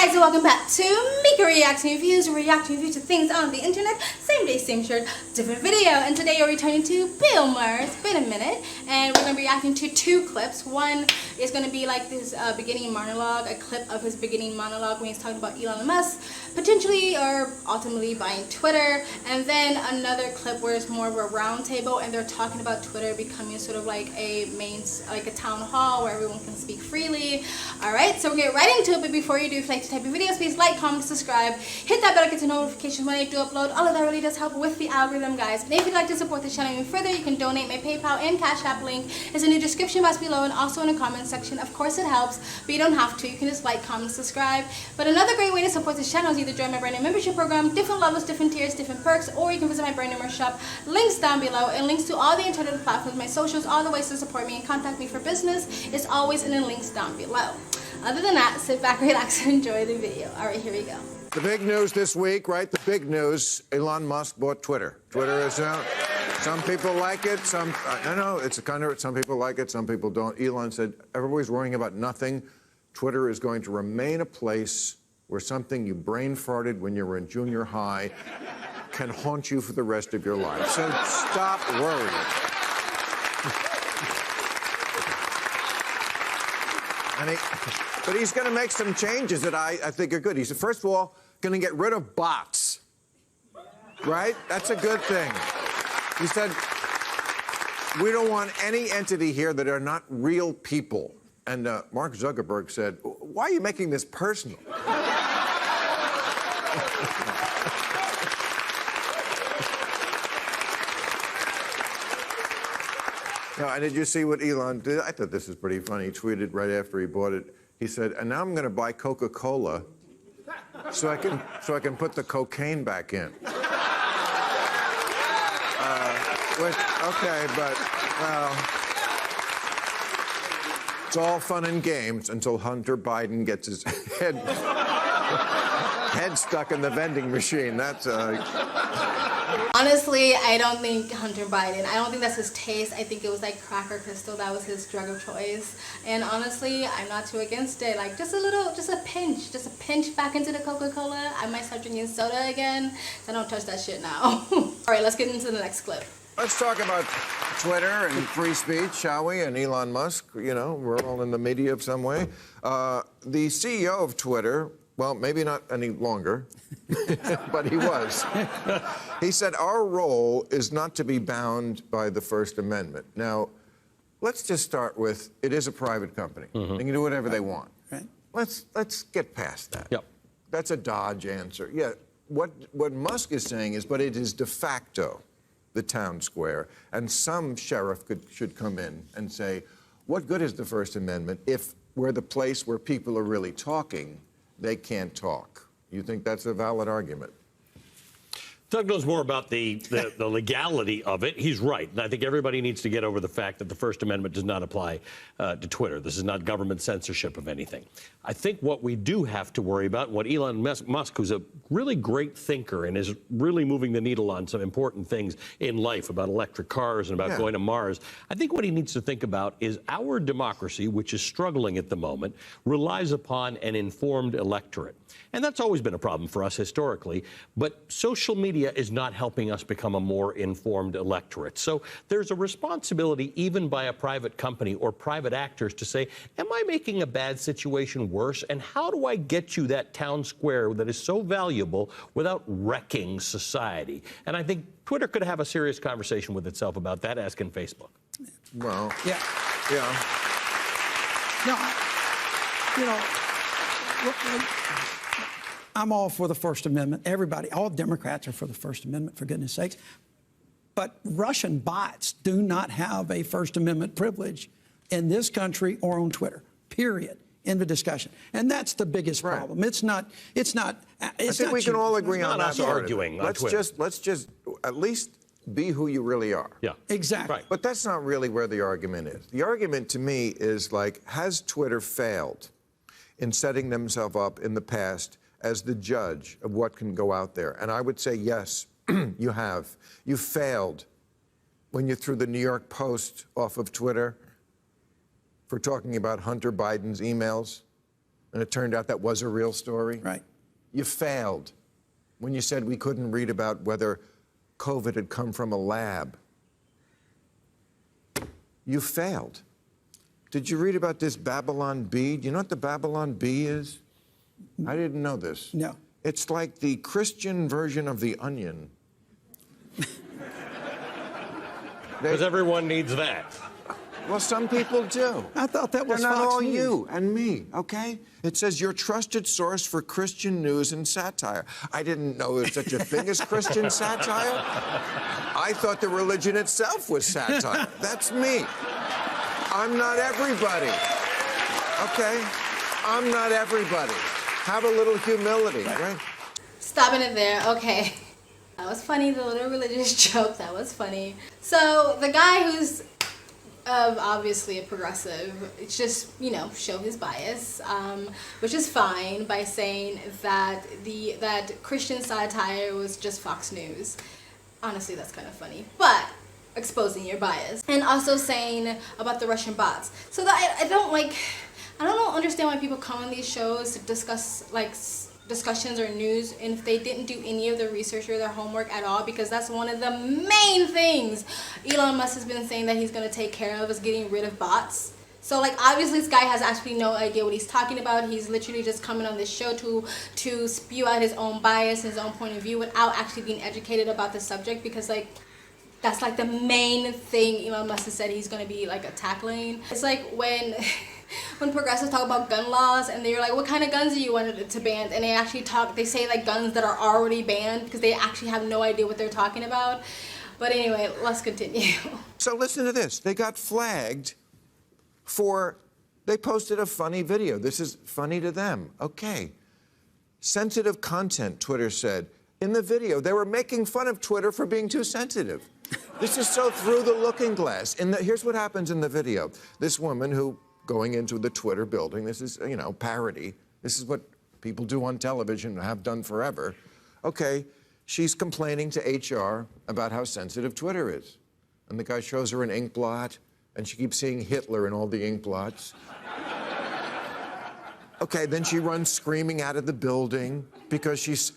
guys, and welcome back to Mika Reacting Reviews, reacting to things on the internet. Same day, same shirt, different video. And today you're returning to Bill Maher. It's been a minute, and we're going to be reacting to two clips. One is going to be like this beginning monologue, a clip of his beginning monologue when he's talking about Elon Musk potentially or ultimately buying Twitter, and then another clip where it's more of a round table and they're talking about Twitter becoming sort of like a town hall where everyone can speak freely. Alright, so we'll get right into it, but before you do, if you like this type of videos, please like, comment, subscribe, hit that bell to get the notifications when I do upload. All of that really does help with the algorithm, guys. And if you'd like to support the channel even further, you can donate. My PayPal and Cash App link is in the description box below and also in the comment section. Of course it helps, but you don't have to. You can just like, comment, subscribe. But another great way to support this channel is either join my brand new membership program, different levels, different tiers, different perks, or you can visit my brand new merch shop. Links down below, and links to all the internet platforms, my socials, all the ways to support me and contact me for business is always in the links down below. Other than that, sit back, relax, and enjoy the video. All right, here we go. The big news this week, right? The big news, Elon Musk bought Twitter. Twitter is out. Some people like it, some people like it, some people don't. Elon said, everybody's worrying about nothing. Twitter is going to remain a place where something you brain farted when you were in junior high can haunt you for the rest of your life. So stop worrying. But he's going to make some changes that I think are good. He's, first of all, going to get rid of bots. Right? That's a good thing. He said, we don't want any entity here that are not real people. And Mark Zuckerberg said, why are you making this personal? No, and did you see what Elon did? I thought this was pretty funny. He tweeted right after he bought it. He said, and now I'm going to buy Coca-Cola so I can put the cocaine back in. Okay, but it's all fun and games until Hunter Biden gets his head stuck in the vending machine. That's Honestly, I don't think Hunter Biden, I don't think that's his taste. I think it was like crack or crystal. That was his drug of choice. And honestly, I'm not too against it. Like just a pinch back into the Coca-Cola. I might start drinking soda again. So I don't touch that shit now. All right, let's get into the next clip. Let's talk about Twitter and free speech, shall we? And Elon Musk, you know, we're all in the media of some way. The CEO of Twitter, well, maybe not any longer, but he was. He said, our role is not to be bound by the First Amendment. Now, let's just start with, it is a private company. They can do whatever they want. Right. Let's get past that. Yep. That's a dodge answer. Yeah, what Musk is saying is, but it is de facto the town square, and some sheriff should come in and say, what good is the First Amendment if we're the place where people are really talking, they can't talk? You think that's a valid argument? Doug knows more about the legality of it. He's right. And I think everybody needs to get over the fact that the First Amendment does not apply to Twitter. This is not government censorship of anything. I think what we do have to worry about, what Elon Musk, who's a really great thinker and is really moving the needle on some important things in life about electric cars and about going to Mars, I think what he needs to think about is our democracy, which is struggling at the moment, relies upon an informed electorate. And that's always been a problem for us historically, but social media is not helping us become a more informed electorate. So there's a responsibility even by a private company or private actors to say, am I making a bad situation worse? And how do I get you that town square that is so valuable without wrecking society? And I think Twitter could have a serious conversation with itself about that, as can Facebook. Well, yeah. No, you know, I'm all for the First Amendment. Everybody, all Democrats are for the First Amendment, for goodness sakes. But Russian bots do not have a First Amendment privilege in this country or on Twitter, period. In the discussion. And that's the biggest problem. It's not. I think we can all agree on that. Arguing on Twitter. Let's just at least be who you really are. Yeah. Exactly. Right. But that's not really where the argument is. The argument to me is like, has Twitter failed in setting themselves up in the past as the judge of what can go out there? And I would say yes, you have. You failed when you threw the New York Post off of Twitter for talking about Hunter Biden's emails. and it turned out that was a real story. Right. You failed when you said we couldn't read about whether COVID had come from a lab. You failed. Did you read about this Babylon Bee? Do you know what the Babylon Bee is? I didn't know this. No. It's like the Christian version of the Onion. Because everyone needs that. Well, some people do. I thought that was They're not Fox all News. you and me, okay? It says your trusted source for Christian news and satire. I didn't know there's such a thing as Christian satire. I thought the religion itself was satire. That's me. I'm not everybody, okay? I'm not everybody. Have a little humility, right? Stopping it there. Okay. That was funny, the little religious joke. That was funny. So the guy who's obviously a progressive, it's just, you know, show his bias, which is fine, by saying that that Christian satire was just Fox News. Honestly, that's kind of funny. But exposing your bias. And also saying about the Russian bots. So that I don't understand why people come on these shows to discuss like discussions or news, and if they didn't do any of the research or their homework at all, because that's one of the main things Elon Musk has been saying that he's going to take care of, is getting rid of bots. So like obviously this guy has actually no idea what he's talking about. He's literally just coming on this show to spew out his own bias, his own point of view, without actually being educated about the subject, because like that's like the main thing Elon Musk has said he's going to be like tackling. It's like when progressives talk about gun laws and they're like, what kind of guns do you want to ban? And they say like guns that are already banned, because they actually have no idea what they're talking about. But anyway, let's continue. So listen to this. They got flagged they posted a funny video. This is funny to them. Okay. Sensitive content, Twitter said. In the video, they were making fun of Twitter for being too sensitive. This is so through the looking glass. Here's what happens in the video. This woman who, going into the Twitter building, this is, you know, parody. This is what people do on television and have done forever. Okay, she's complaining to HR about how sensitive Twitter is. And the guy shows her an ink blot, and she keeps seeing Hitler in all the ink blots. Okay, then she runs screaming out of the building because she's...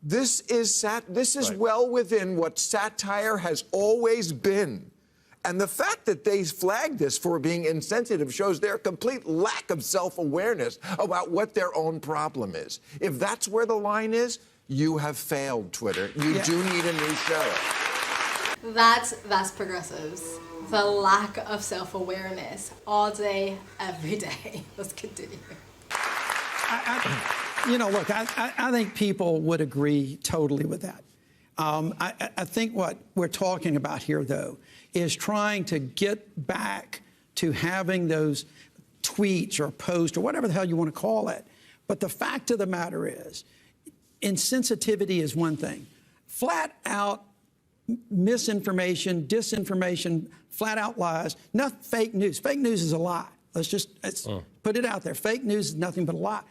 This is right. Well within what satire has always been. And the fact that they flagged this for being insensitive shows their complete lack of self-awareness about what their own problem is. If that's where the line is, you have failed, Twitter. You do need a new show. That's progressives. The lack of self-awareness all day, every day. Let's continue. Look, I think people would agree totally with that. I think what we're talking about here, though, is trying to get back to having those tweets or posts or whatever the hell you want to call it. But the fact of the matter is, insensitivity is one thing. Flat out misinformation, disinformation, flat out lies, not fake news. Fake news is a lie. Let's put it out there. Fake news is nothing but a lie.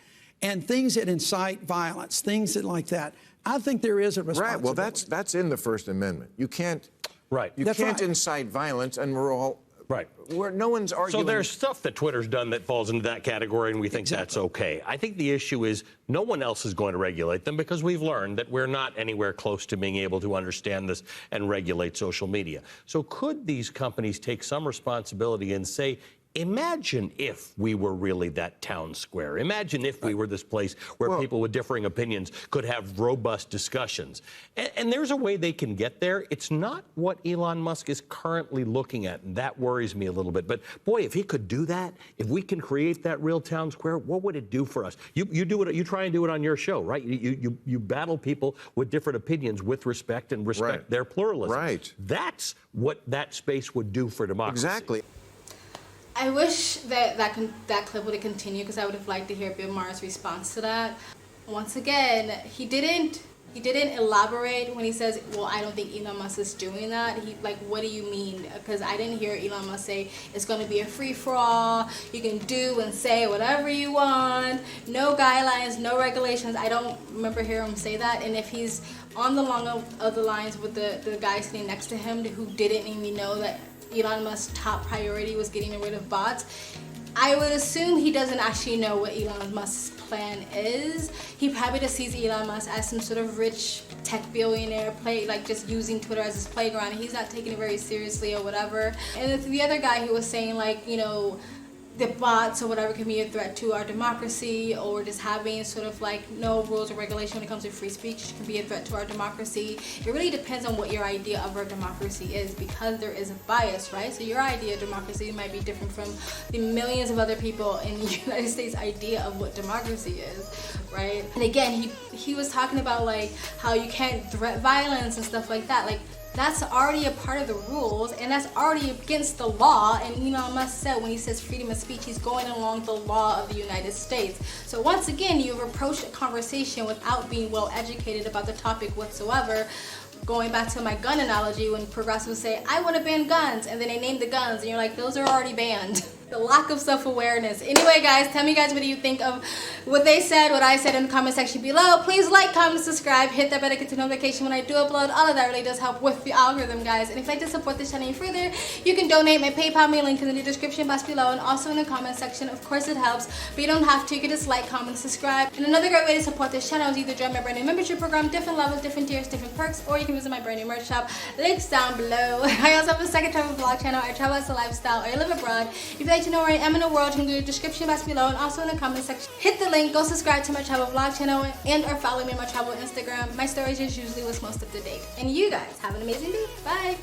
And things that incite violence, things that like that. I think there is a responsibility. Right. Well, that's in the First Amendment. You can't. Right. You can't incite violence, and we're all. Right. No one's arguing. So there's stuff that Twitter's done that falls into that category, and we think that's okay. I think the issue is no one else is going to regulate them, because we've learned that we're not anywhere close to being able to understand this and regulate social media. So could these companies take some responsibility and say, imagine if we were really that town square. Imagine if we were this place where people with differing opinions could have robust discussions. And there's a way they can get there. It's not what Elon Musk is currently looking at, and that worries me a little bit. But boy, if he could do that, if we can create that real town square, what would it do for us? You do it. You try and do it on your show, right? You battle people with different opinions with respect and respect their pluralism. Right. That's what that space would do for democracy. Exactly. I wish that clip would have continued, because I would have liked to hear Bill Maher's response to that. Once again, he didn't elaborate when he says, well, I don't think Elon Musk is doing that. What do you mean? Because I didn't hear Elon Musk say it's going to be a free-for-all. You can do and say whatever you want. No guidelines, no regulations. I don't remember hearing him say that. And if he's on the long of the lines with the guy sitting next to him who didn't even know that Elon Musk's top priority was getting rid of bots, I would assume he doesn't actually know what Elon Musk's plan is. He probably just sees Elon Musk as some sort of rich tech billionaire, just using Twitter as his playground, and he's not taking it very seriously or whatever. And the other guy who was saying, like, you know, the bots or whatever can be a threat to our democracy, or just having sort of like no rules or regulation when it comes to free speech can be a threat to our democracy. It really depends on what your idea of our democracy is, because there is a bias, right? So your idea of democracy might be different from the millions of other people in the United States' idea of what democracy is, right? And again, he was talking about like how you can't threat violence and stuff like that. Like, that's already a part of the rules, and that's already against the law. And Elon Musk said when he says freedom of speech, he's going along the law of the United States. So once again, you've approached a conversation without being well educated about the topic whatsoever. Going back to my gun analogy, when progressives say, I want to ban guns, and then they name the guns, and you're like, those are already banned. The lack of self-awareness. Anyway, guys, tell me guys what do you think of what they said, what I said in the comment section below. Please like, comment, subscribe, hit that bell to get the notification when I do upload. All of that really does help with the algorithm, guys. And if you'd like to support this channel further, you can donate. My PayPal, my link is in the description box below and also in the comment section. Of course it helps, but you don't have to. You can just like, comment, subscribe. And another great way to support this channel is either join my brand new membership program, different levels, different tiers, different perks, or you can visit my brand new merch shop. Links down below. I also have a second travel vlog channel. I travel as a lifestyle, or I live abroad. If you'd like to know where I am in the world, you can do the description box below and also in the comment section. Hit the link, go subscribe to my travel vlog channel, and or follow me on my travel Instagram. My stories is usually what's most up to date. And you guys have an amazing day. Bye.